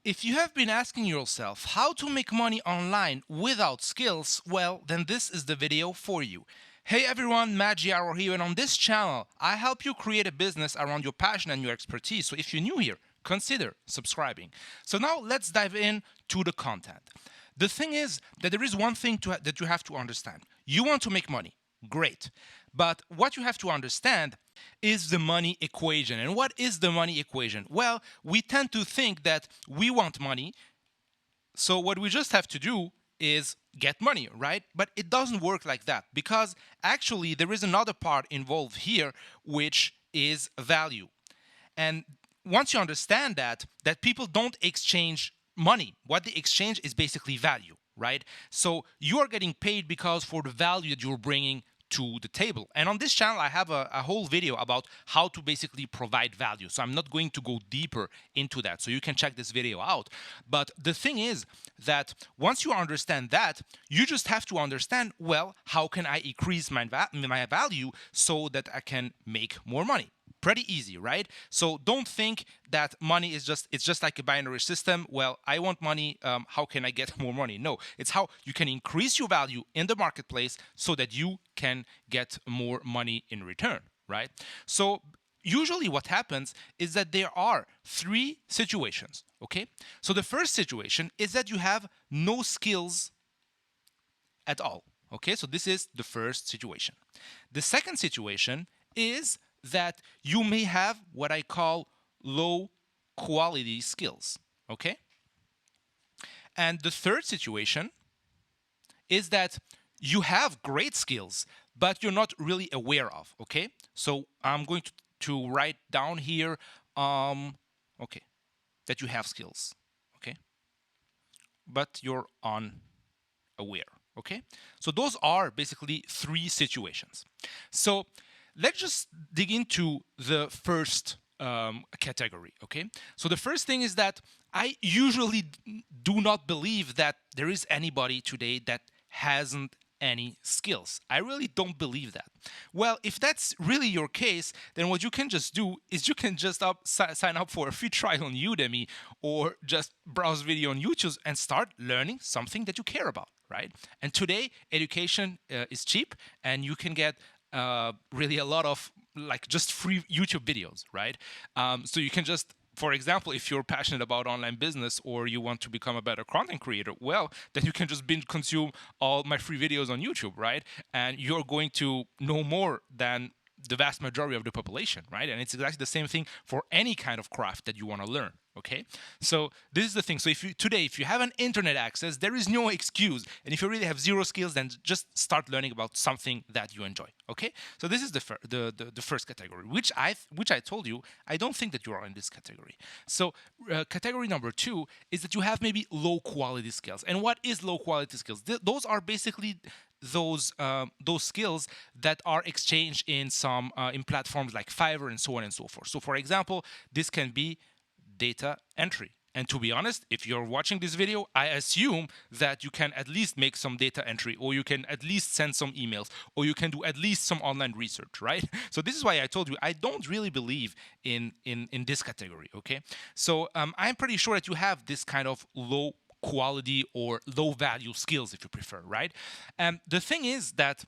If you have been asking yourself how to make money online without skills, well, then this is the video for you. Hey everyone, Matt Giaro here, and on this channel, I help you create a business around your passion and your expertise. So if you're new here, consider subscribing. So now let's dive in to the content. The thing is that there is one thing that you have to understand. You want to make money. Great. But what you have to understand is the money equation. And what is the money equation? Well, we tend to think that we want money, so what we just have to do is get money, right? But it doesn't work like that, because actually there is another part involved here, which is value. And once you understand that people don't exchange money, what they exchange is basically value, right? So you are getting paid because for the value that you're bringing to the table. And on this channel, I have a whole video about how to basically provide value. So I'm not going to go deeper into that. So you can check this video out. But the thing is that once you understand that, you just have to understand, well, how can I increase my value so that I can make more money? Pretty easy, right? So don't think that money is it's just like a binary system. Well, I want money, how can I get more money? No, it's how you can increase your value in the marketplace so that you can get more money in return, right? So usually what happens is that there are three situations, okay? So the first situation is that you have no skills at all, okay? So this is the first situation. The second situation is that you may have what I call low quality skills, okay? And the third situation is that you have great skills, but you're not really aware of, okay? So I'm going to write down here, okay, that you have skills, okay? But you're unaware, okay? So those are basically three situations. So let's just dig into the first category, okay? So the first thing is that I usually do not believe that there is anybody today that hasn't any skills. I really don't believe that. Well, if that's really your case, then what you can just do is you can just sign up for a free trial on Udemy, or just browse video on YouTube and start learning something that you care about, right? And today, education is cheap, and you can get really a lot of like just free YouTube videos, right? So you can just, for example, if you're passionate about online business or you want to become a better content creator, well, then you can just binge consume all my free videos on YouTube, right? And you're going to know more than the vast majority of the population, right? And it's exactly the same thing for any kind of craft that you want to learn. Okay, so this is the thing. So if you have an internet access, there is no excuse. And if you really have zero skills, then just start learning about something that you enjoy. Okay, so this is the first category, which I told you I don't think that you are in this category. So category number two is that you have maybe low quality skills. And what is low quality skills? Those are basically those skills that are exchanged in platforms like Fiverr and so on and so forth. So for example, this can be data entry. And to be honest, if you're watching this video, I assume that you can at least make some data entry, or you can at least send some emails, or you can do at least some online research, right? So this is why I told you I don't really believe in this category, okay? So I'm pretty sure that you have this kind of low quality or low value skills, if you prefer, right? And the thing is that,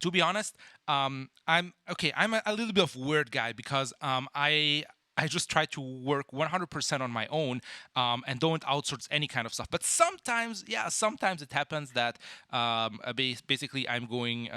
to be honest, I'm a little bit of a weird guy, because I just try to work 100% on my own, and don't outsource any kind of stuff. But sometimes it happens that basically I'm going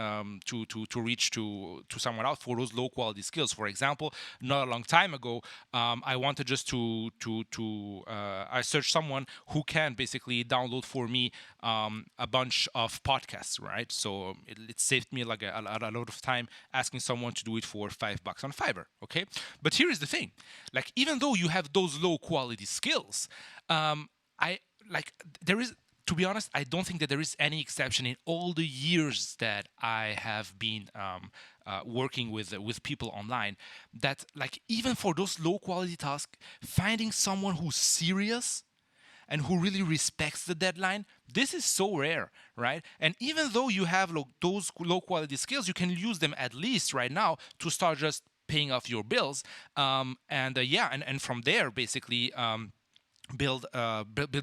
to reach to someone else for those low quality skills. For example, not a long time ago, I wanted just I searched someone who can basically download for me a bunch of podcasts, right? So it saved me like a lot of time asking someone to do it for $5 on Fiverr. Okay, but here is the thing. Like, even though you have those low quality skills, I like there is, to be honest, I don't think that there is any exception in all the years that I have been working with people online, that like even for those low quality tasks, finding someone who's serious and who really respects the deadline, this is so rare, right? And even though you have those low quality skills, you can use them at least right now to start just paying off your bills, and from there basically build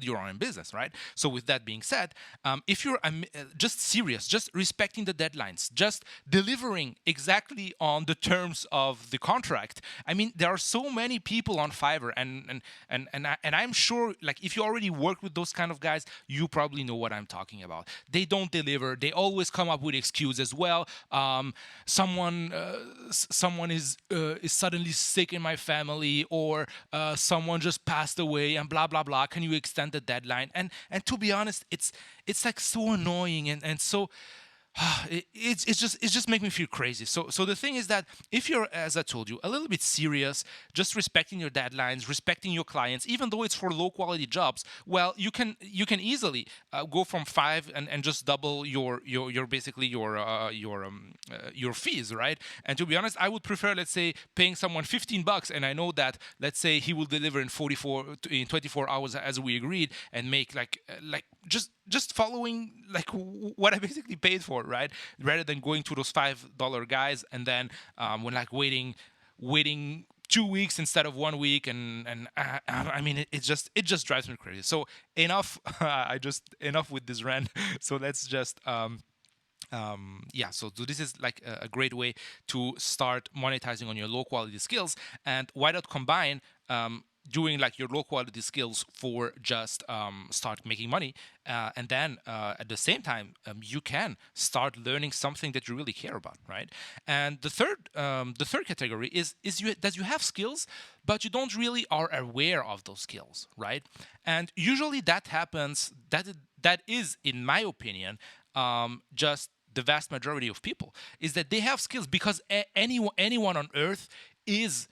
your own business, right? So with that being said, if you're just serious, just respecting the deadlines, just delivering exactly on the terms of the contract. I mean, there are so many people on Fiverr, and I'm sure, like, if you already work with those kind of guys, you probably know what I'm talking about. They don't deliver. They always come up with excuses as well. Someone is suddenly sick in my family, or someone just passed away, and blah blah blah. Can you extend the deadline? And to be honest, it's like so annoying, and so it's just make me feel crazy. So the thing is that if you're, as I told you, a little bit serious, just respecting your deadlines, respecting your clients, even though it's for low quality jobs, well, you can easily go from 5 and just double your basically your fees, right? And to be honest, I would prefer, let's say, paying someone $15, and I know that, let's say, he will deliver in 24 hours as we agreed, and make like just following like what I basically paid for, right? Rather than going to those $5 guys, and then when like waiting 2 weeks instead of 1 week, I mean, it just drives me crazy. So enough, enough with this rant. So let's just yeah, so this is like a great way to start monetizing on your low quality skills. And why not combine doing like your low quality skills for just start making money, and then at the same time, you can start learning something that you really care about, right? And the third category is that you have skills, but you don't really are aware of those skills, right? And usually that happens, that is, in my opinion, just the vast majority of people, is that they have skills because anyone on earth is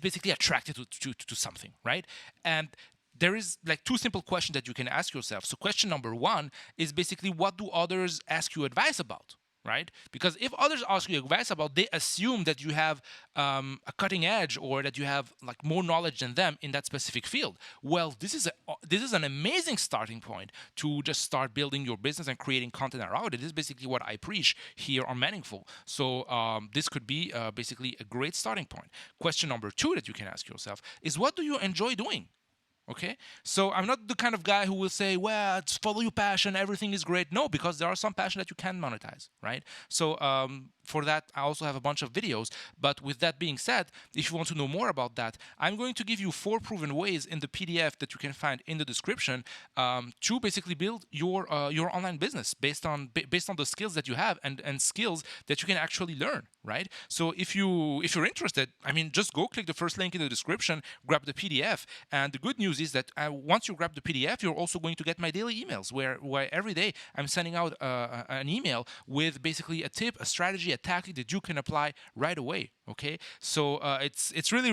basically attracted to something, right? And there is like two simple questions that you can ask yourself. So question number one is basically, what do others ask you advice about, right? Because if others ask you advice about, they assume that you have a cutting edge, or that you have like more knowledge than them in that specific field. Well, this is an amazing starting point to just start building your business and creating content around it. This is basically what I preach here on Meaningful. So this could be basically a great starting point. Question number two that you can ask yourself is, what do you enjoy doing? Okay, so I'm not the kind of guy who will say, well, just follow your passion, everything is great. No, because there are some passion that you can monetize, right? So for that, I also have a bunch of videos. But with that being said, if you want to know more about that, I'm going to give you 4 proven ways in the PDF that you can find in the description, to basically build your online business based on the skills that you have, and skills that you can actually learn, right? So if you're interested, I mean, just go click the first link in the description, grab the PDF, and the good news is that once you grab the PDF, you're also going to get my daily emails, where every day I'm sending out an email with basically a tip, a strategy, a tactic that you can apply right away. Okay, so it's really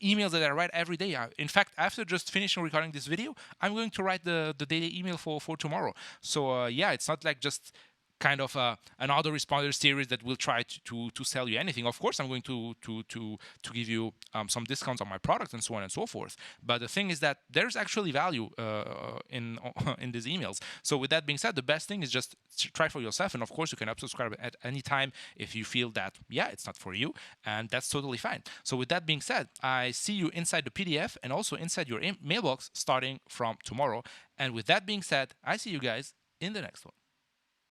emails that I write every day. In fact, after just finishing recording this video, I'm going to write the daily email for tomorrow. So yeah, it's not like just kind of an autoresponder series that will try to sell you anything. Of course, I'm going to give you some discounts on my products and so on and so forth. But the thing is that there's actually value in in these emails. So with that being said, the best thing is just try for yourself. And of course, you can unsubscribe at any time if you feel that, yeah, it's not for you, and that's totally fine. So with that being said, I see you inside the PDF and also inside your mailbox starting from tomorrow. And with that being said, I see you guys in the next one.